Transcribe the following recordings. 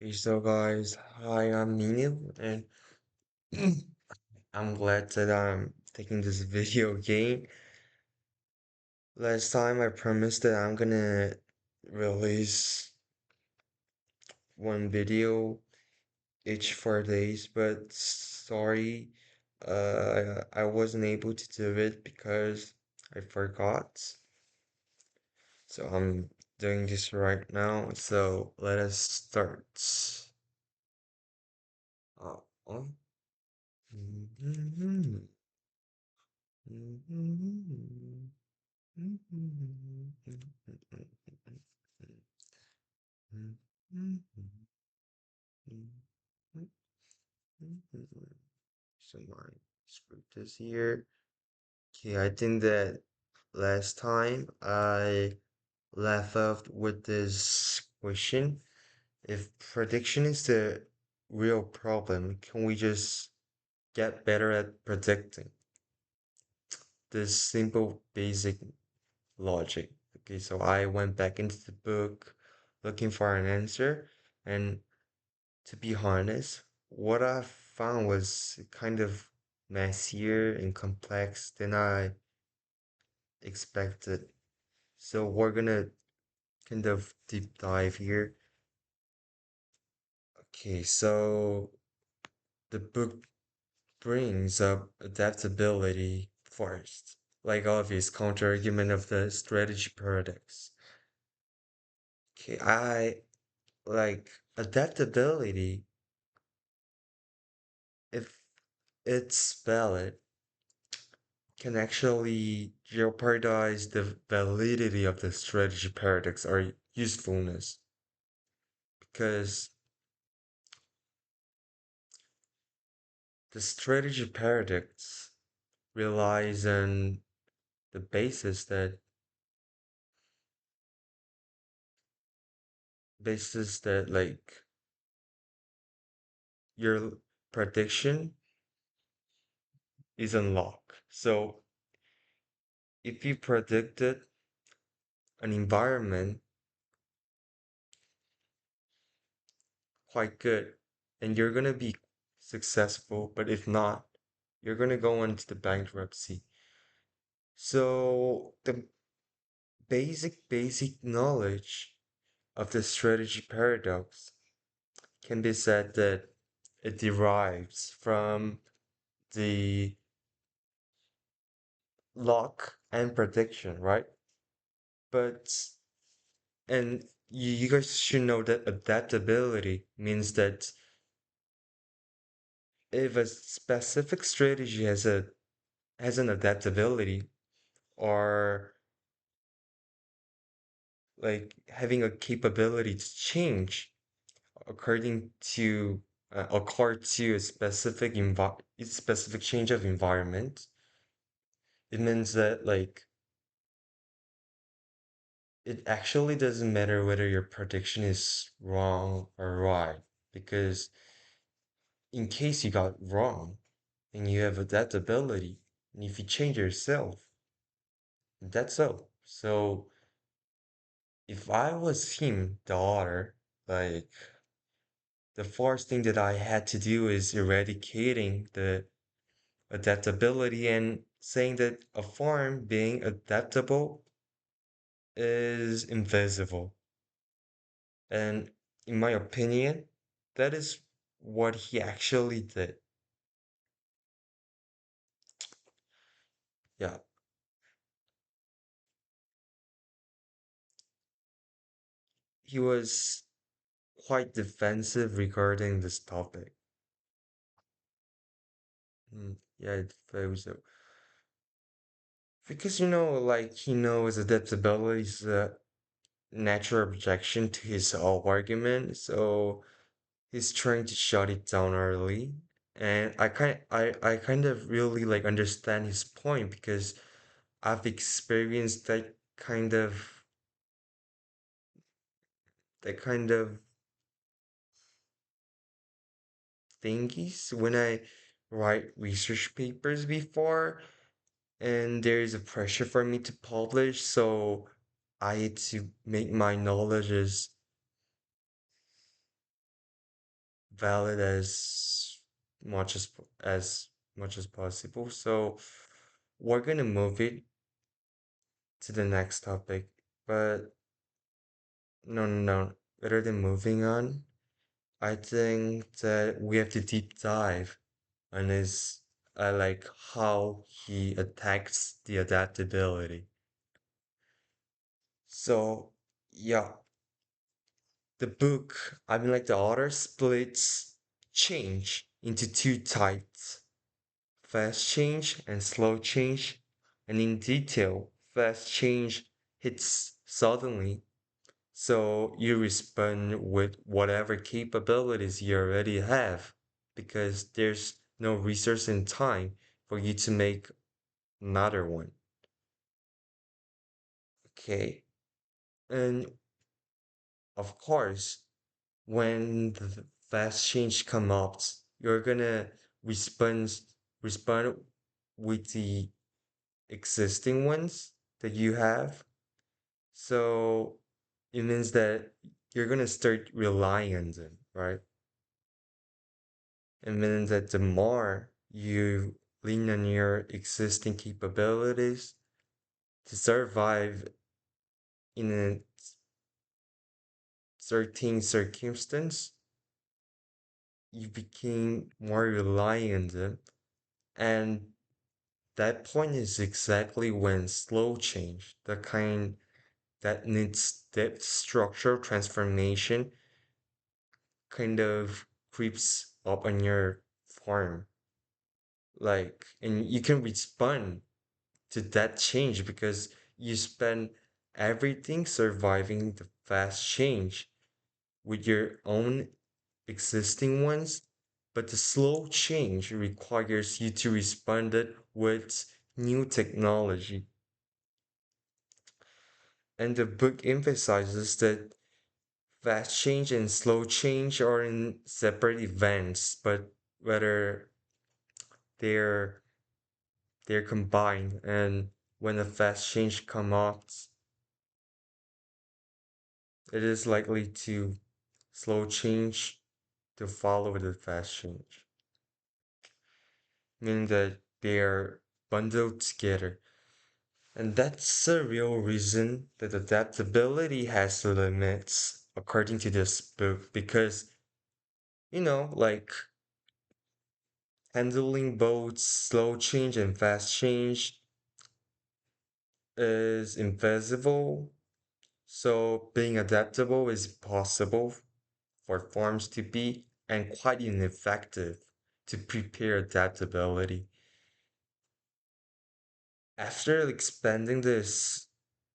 Hey, so guys, hi, I'm Nino, and I'm glad that I'm taking this video game. Last time I promised that I'm gonna release one video each 4 days, but sorry, I wasn't able to do it because I forgot. So I'm doing this right now, so let us start. Uh, oh. So my script is here. Okay, I think that last time I left off with this question. If prediction is the real problem, can we just get better at predicting? This simple basic logic. Okay, so I went back into the book looking for an answer, and to be honest, what I found was kind of messier and complex than I expected. So we're gonna kind of deep dive here. Okay, so the book brings up adaptability first, like obvious counter argument of the strategy paradox. Okay, I like adaptability. If it's valid, can actually jeopardize the validity of the strategy paradox or usefulness because the strategy paradox relies on the basis that like your prediction is unlocked. So if you predicted an environment quite good and you're gonna be successful, but if not, you're gonna go into the bankruptcy. So the basic knowledge of the strategy paradox can be said that it derives from the luck and prediction, right? But and you guys should know that adaptability means that if a specific strategy has an adaptability or like having a capability to change according to a specific change of environment, it means that like it actually doesn't matter whether your prediction is wrong or right, because in case you got wrong and you have adaptability, and if you change yourself, that's so. So if I was him, the author, like the first thing that I had to do is eradicating the adaptability and saying that a farm being adaptable is invisible. And in my opinion, that is what he actually did. Yeah, he was quite defensive regarding this topic. Yeah, I feel so. Because like he knows adaptability is a natural objection to his argument, so he's trying to shut it down early. And I kind of really like understand his point because I've experienced that kind of thingies when I write research papers before, and there is a pressure for me to publish, so I had to make my knowledge as valid as much as possible. So we're gonna move it to the next topic. But no, no, no. Rather than moving on, I think that we have to deep dive on his like how he attacks the adaptability. So yeah, the book, I mean like the author splits change into two types: fast change and slow change. And in detail, fast change hits suddenly, so you respond with whatever capabilities you already have because there's no resource and time for you to make another one. Okay. And of course, when the fast change come up, you're gonna respond respond with the existing ones that you have. So it means that you're gonna start relying on them, right? It means that the more you lean on your existing capabilities to survive in a certain circumstance, you became more reliant on them. And that point is exactly when slow change, the kind that needs depth structural transformation, kind of creeps up on your farm. Like, and you can respond to that change because you spend everything surviving the fast change with your own existing ones, but the slow change requires you to respond it with new technology. And the book emphasizes that fast change and slow change are in separate events, but whether they're they're combined, and when a fast change comes up, it is likely to slow change to follow the fast change, meaning that they're bundled together. And that's the real reason that adaptability has limits, according to this book, because, like handling both slow change and fast change is invisible. So being adaptable is possible for forms to be and quite ineffective to prepare adaptability. After expanding this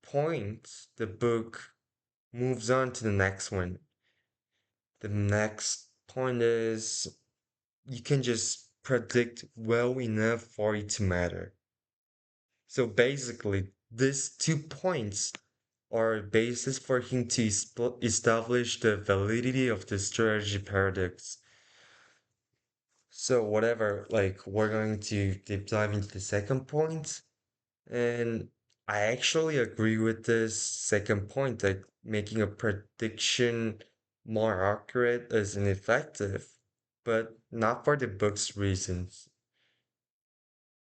point, the book moves on to the next one. The next point is you can just predict well enough for it to matter. So basically, these 2 points are a basis for him to establish the validity of the strategy paradox. So whatever, like we're going to deep dive into the second point, and I actually agree with this second point that making a prediction more accurate is ineffective, but not for the book's reasons.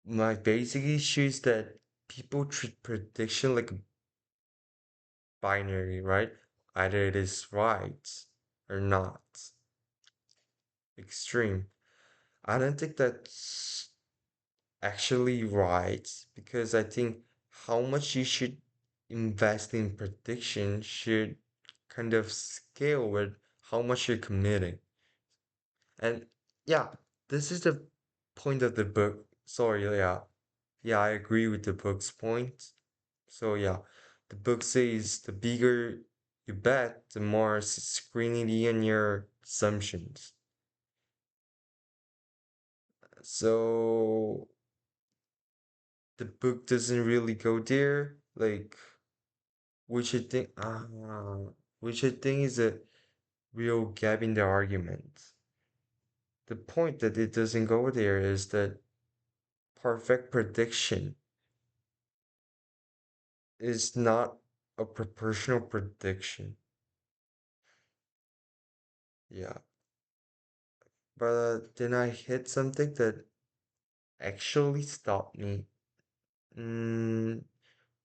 My basic issue is that people treat prediction like a binary, right? Either it is right or not. Extreme. I don't think that's actually right because I think how much you should invest in prediction should kind of scale with how much you're committing. And yeah, this is the point of the book. Sorry, yeah. Yeah, I agree with the book's point. So yeah, the book says the bigger you bet, the more scrutiny on your assumptions. So the book doesn't really go there, like which I think is a real gap in the argument. The point that it doesn't go there is that perfect prediction is not a proportional prediction. Yeah. But then I hit something that actually stopped me. Mm,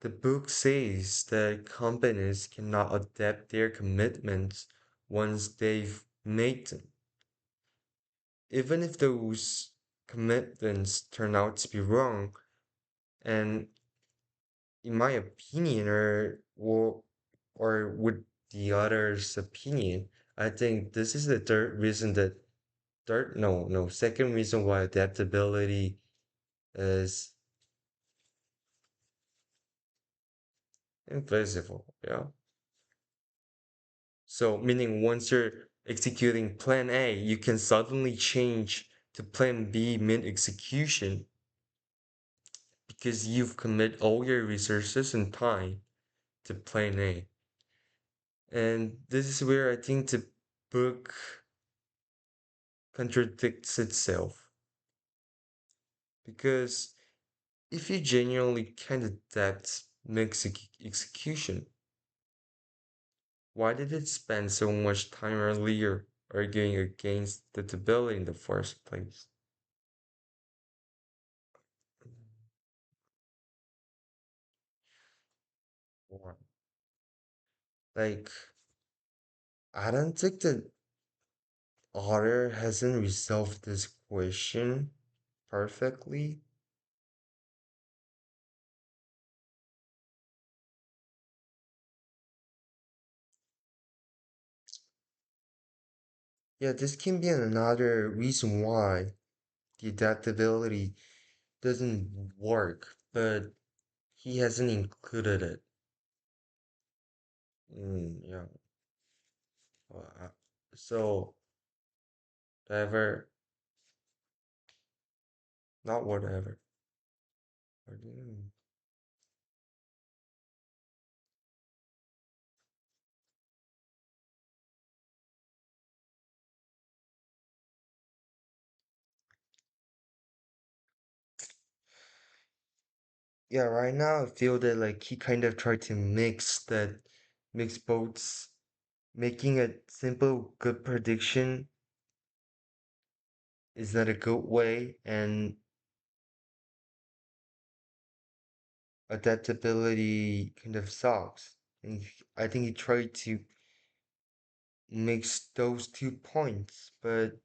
the book says that companies cannot adapt their commitments once they've made them, even if those commitments turn out to be wrong. And in my opinion, or with the other's opinion, I think this is the third reason that second reason why adaptability is invisible. Yeah. So meaning once you're executing plan A, you can suddenly change to plan B mid execution because you've commit all your resources and time to plan A. And this is where I think the book contradicts itself. Because if you genuinely can adapt mid execution, why did it spend so much time earlier arguing against adaptability in the first place? Or, like, I don't think the author hasn't resolved this question perfectly. Yeah, this can be another reason why the adaptability doesn't work, but he hasn't included it. Yeah. Uh, So, whatever, not whatever. Yeah, right now I feel that like he kind of tried to mix both, making a simple good prediction is not a good way, and adaptability kind of sucks. And I think he tried to mix those 2 points, but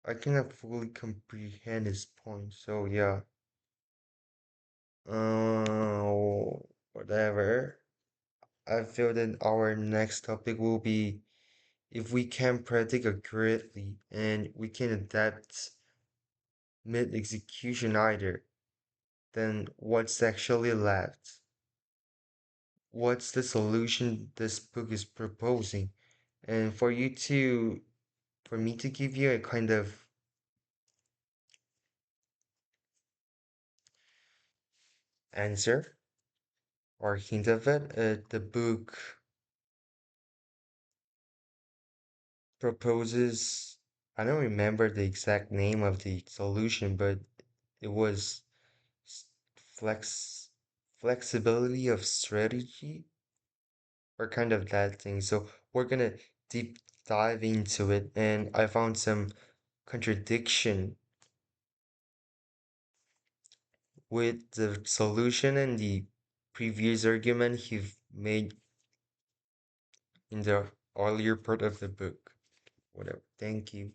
I cannot fully comprehend his point. So yeah, uh, whatever. I feel that our next topic will be if we can predict accurately and we can adapt mid execution either, then what's actually left? What's the solution this book is proposing? And for me to give you a kind of answer or hint of it, the book proposes, I don't remember the exact name of the solution, but it was s- flex flexibility of strategy or kind of that thing. So we're gonna deep dive into it, and I found some contradiction with the solution and the previous argument he made in the earlier part of the book. Whatever. Thank you.